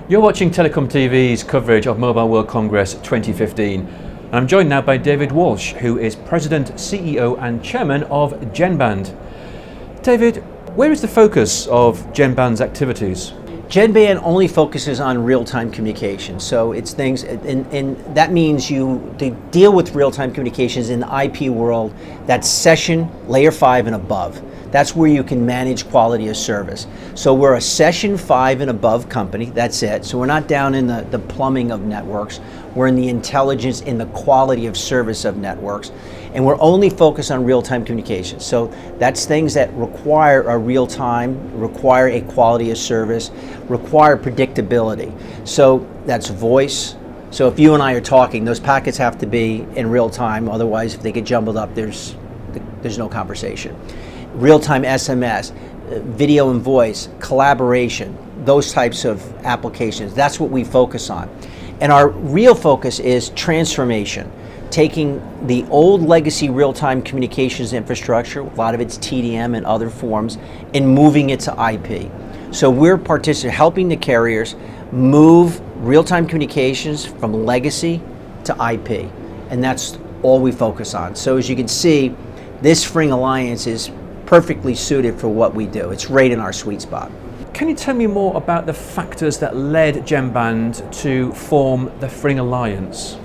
You're watching TelecomTV's coverage of Mobile World Congress 2015. And I'm joined now by David Walsh, who is President, CEO and Chairman of GENBAND. David, where is the focus of GENBAND's activities? GENBAND only focuses on real-time communication. So it's things, and that means you deal with real-time communications in the IP world, that's session, layer 5 and above. That's where you can manage quality of service. So we're a session 5 and above company, that's it. So we're not down in the plumbing of networks. We're in the intelligence, in the quality of service of networks. And we're only focused on real-time communications. So that's things that require a real-time, require a quality of service, require predictability. So that's voice. So if you and I are talking, those packets have to be in real time. Otherwise, if they get jumbled up, there's no conversation. Real-time SMS, video and voice, collaboration, those types of applications. That's what we focus on. And our real focus is transformation. Taking the old legacy real-time communications infrastructure, a lot of it's TDM and other forms, and moving it to IP. So we're helping the carriers move real-time communications from legacy to IP. And that's all we focus on. So as you can see, this Fring Alliance is perfectly suited for what we do. It's right in our sweet spot. Can you tell me more about the factors that led GENBAND to form the Fring Alliance?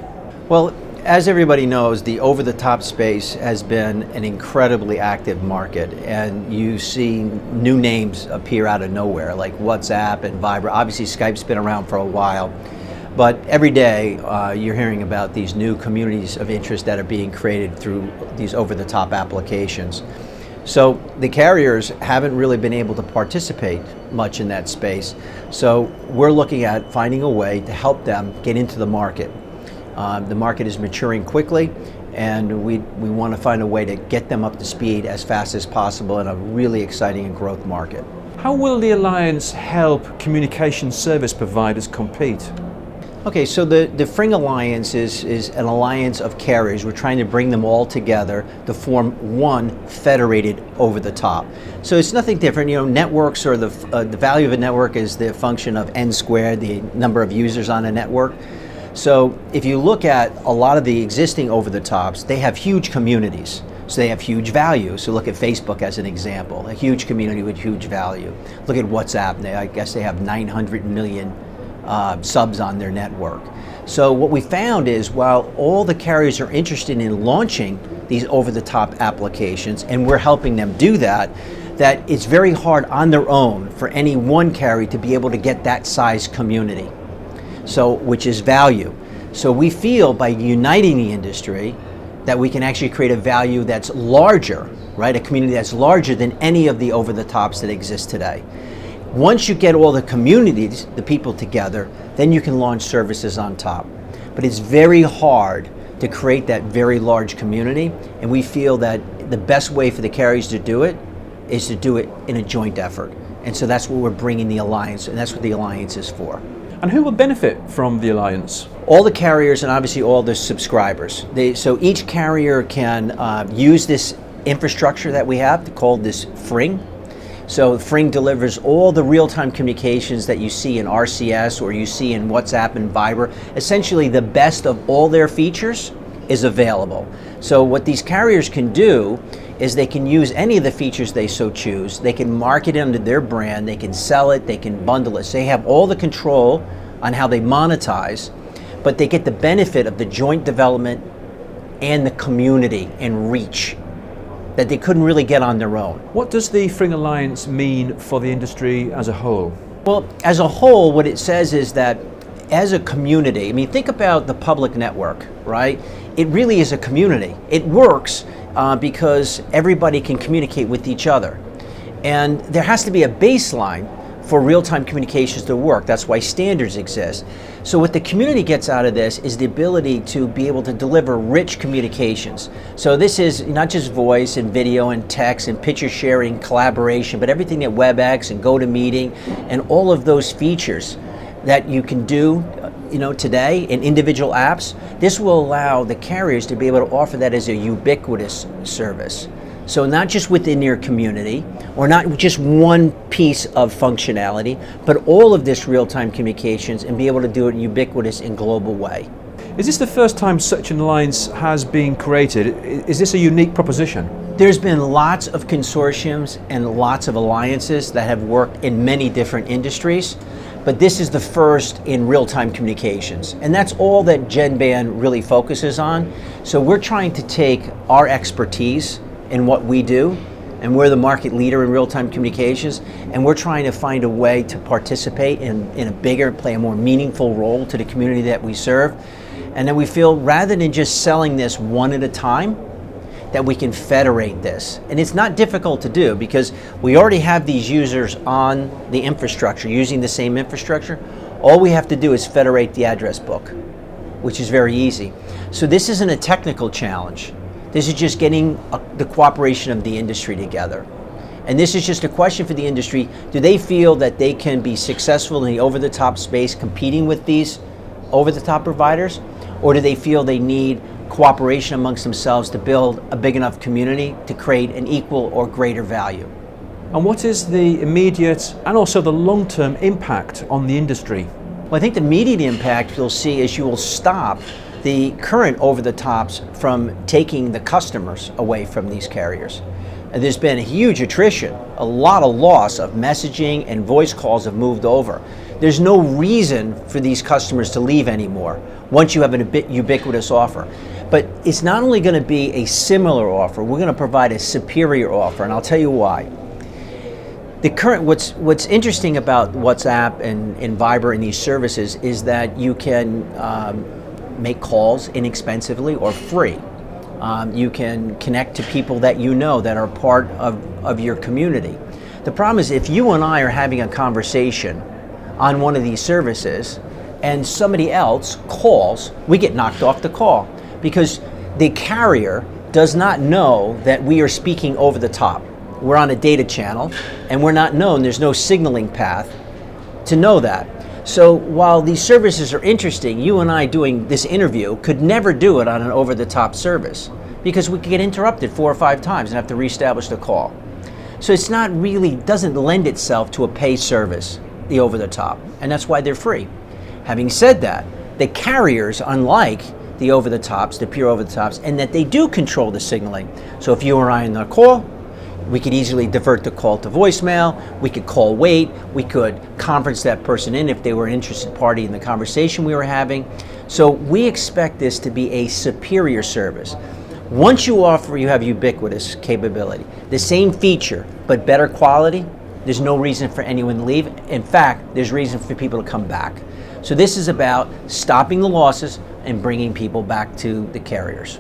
Well, as everybody knows, the over-the-top space has been an incredibly active market, and you see new names appear out of nowhere, like WhatsApp and Viber. Obviously, Skype's been around for a while, but every day you're hearing about these new communities of interest that are being created through these over-the-top applications. So the carriers haven't really been able to participate much in that space. So we're looking at finding a way to help them get into the market. The market is maturing quickly, and we want to find a way to get them up to speed as fast as possible in a really exciting and growth market. How will the Alliance help communication service providers compete? Okay, so the Fring Alliance is an alliance of carriers. We're trying to bring them all together to form one federated over the top. So it's nothing different. You know, networks, or the value of a network is the function of n squared, the number of users on a network. So if you look at a lot of the existing over the tops, they have huge communities. So they have huge value. So look at Facebook as an example, a huge community with huge value. Look at WhatsApp. I guess they have 900 million subs on their network. So what we found is, while all the carriers are interested in launching these over-the-top applications, and we're helping them do that, that it's very hard on their own for any one carrier to be able to get that size community, so which is value. So we feel by uniting the industry that we can actually create a value that's larger, right? A community that's larger than any of the over-the-tops that exist today. Once you get all the communities, the people together, then you can launch services on top. But it's very hard to create that very large community, and we feel that the best way for the carriers to do it is to do it in a joint effort. And so that's what we're bringing the Alliance, and that's what the Alliance is for. And who will benefit from the Alliance? All the carriers, and obviously all the subscribers. So each carrier can use this infrastructure that we have called this Fring. So Fring delivers all the real-time communications that you see in RCS or you see in WhatsApp and Viber. Essentially, the best of all their features is available. So what these carriers can do is they can use any of the features they so choose. They can market it under their brand, they can sell it, they can bundle it. So they have all the control on how they monetize, but they get the benefit of the joint development and the community and reach that they couldn't really get on their own. What does the Fring Alliance mean for the industry as a whole? Well, as a whole, what it says is that as a community, I mean, think about the public network, right? It really is a community. It works because everybody can communicate with each other. And there has to be a baseline for real-time communications to work. That's why standards exist. So what the community gets out of this is the ability to be able to deliver rich communications. So this is not just voice and video and text and picture sharing, collaboration, but everything that WebEx and GoToMeeting and all of those features that you can do today in individual apps. This will allow the carriers to be able to offer that as a ubiquitous service. So not just within your community, or not just one piece of functionality, but all of this real-time communications, and be able to do it in ubiquitous and global way. Is this the first time such an alliance has been created? Is this a unique proposition? There's been lots of consortiums and lots of alliances that have worked in many different industries, but this is the first in real-time communications. And that's all that GENBAND really focuses on. So we're trying to take our expertise in what we do, and we're the market leader in real-time communications, and we're trying to find a way to participate in a bigger, play a more meaningful role to the community that we serve. And then we feel, rather than just selling this one at a time, that we can federate this. And it's not difficult to do, because we already have these users on the infrastructure, using the same infrastructure. All we have to do is federate the address book, which is very easy. So this isn't a technical challenge. This is just getting the cooperation of the industry together. And this is just a question for the industry. Do they feel that they can be successful in the over-the-top space competing with these over-the-top providers? Or do they feel they need cooperation amongst themselves to build a big enough community to create an equal or greater value? And what is the immediate and also the long-term impact on the industry? Well, I think the immediate impact you'll see is you will stop the current over-the-tops from taking the customers away from these carriers. And there's been a huge attrition, a lot of loss of messaging, and voice calls have moved over. There's no reason for these customers to leave anymore once you have a bit ubiquitous offer. But it's not only going to be a similar offer, we're going to provide a superior offer, and I'll tell you why. The current, what's interesting about WhatsApp and Viber and these services is that you can make calls inexpensively or free. You can connect to people that you know that are part of your community. The problem is, if you and I are having a conversation on one of these services and somebody else calls, we get knocked off the call because the carrier does not know that we are speaking over the top. We're on a data channel and we're not known, there's no signaling path to know that. So while these services are interesting, you and I doing this interview could never do it on an over-the-top service because we could get interrupted 4 or 5 times and have to reestablish the call. So it's not really, doesn't lend itself to a pay service, the over-the-top, and that's why they're free. Having said that, the carriers, unlike the over-the-tops, the pure over-the-tops, and that they do control the signaling. So if you or I on the call, we could easily divert the call to voicemail, we could call wait, we could conference that person in if they were an interested party in the conversation we were having. So we expect this to be a superior service. Once you have ubiquitous capability, the same feature, but better quality, there's no reason for anyone to leave. In fact, there's reason for people to come back. So this is about stopping the losses and bringing people back to the carriers.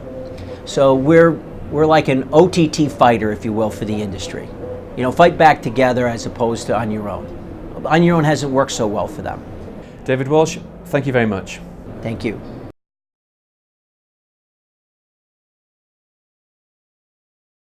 So we're like an OTT fighter, if you will, for the industry. You know, fight back together as opposed to on your own. On your own hasn't worked so well for them. David Walsh, thank you very much. Thank you.